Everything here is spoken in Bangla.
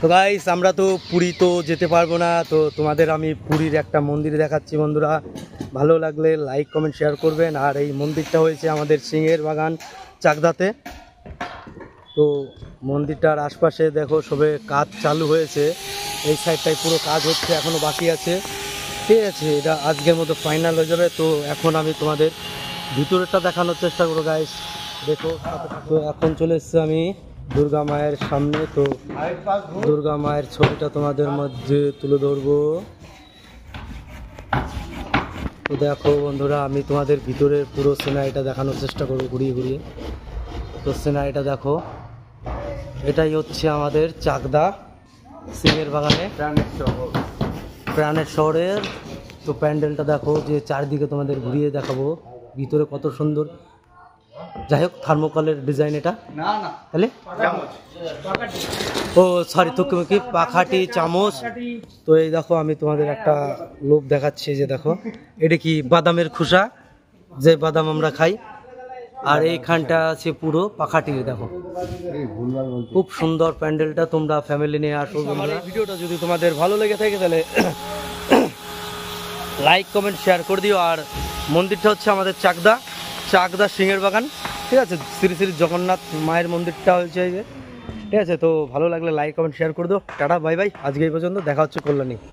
তো গাইস আমরা তো পুরী তো যেতে পারবো না, তো তোমাদের আমি পুরীর একটা মন্দির দেখাচ্ছি বন্ধুরা। ভালো লাগলে লাইক কমেন্ট শেয়ার করবেন। আর এই মন্দিরটা হয়েছে আমাদের সিংহের বাগান চাকদাতে। তো মন্দিরটার আশপাশে দেখো সবে কাজ চালু হয়েছে, এই সাইডটায় পুরো কাজ হচ্ছে, এখনও বাকি আছে। ঠিক আছে, এটা আজকের মতো ফাইনাল হয়ে যাবে। তো এখন আমি তোমাদের ভিতরেরটা দেখানোর চেষ্টা করবো গাইস, দেখো। তো এখন চলে এসেছি আমি দুর্গা মায়ের সামনে। তো দুর্গা মায়ের ছবিটা তোমাদের মধ্যে তুলে ধরবো। তো দেখো বন্ধুরা, আমি তোমাদের ভিতরের পুরো সিনারিটা দেখানোর চেষ্টা করবো ঘুরিয়ে ঘুরিয়ে। তো সিনারিটা দেখো, এটাই হচ্ছে আমাদের চাকদা সিংহের বাগানে প্রাণের শহরের। তো প্যান্ডেলটা দেখো, যে চারদিকে তোমাদের ঘুরিয়ে দেখাবো ভিতরে কত সুন্দর। যাই হোক, থার্মোকলের ডিজাইন এটা, তাহলে ও সরি থুকি পাখাটি চামচ। তো এই দেখো, আমি তোমাদের একটা লোভ দেখাচ্ছি, যে দেখো এটা কি বাদামের খোসা, যে বাদাম আমরা খাই। আর এইখানটা আছে পুরো পাখাটি, দেখো খুব সুন্দর প্যান্ডেলটা। তোমরা ফ্যামিলি নিয়ে আসো। আমার এই ভিডিওটা যদি তোমাদের ভালো লেগে থাকে তাহলে লাইক কমেন্ট শেয়ার করে দিও। আর মন্দিরটা হচ্ছে আমাদের চাকদা সিংহের বাগান। ঠিক আছে, শ্রী শ্রী জগন্নাথ মায়ের মন্দিরটা হয়েছে এই যে। ঠিক আছে, তো ভালো লাগলে লাইক কমেন্ট শেয়ার করে দিও। টাটা বাই বাই, আজকে এই পর্যন্ত, দেখা হচ্ছে কল্যাণী।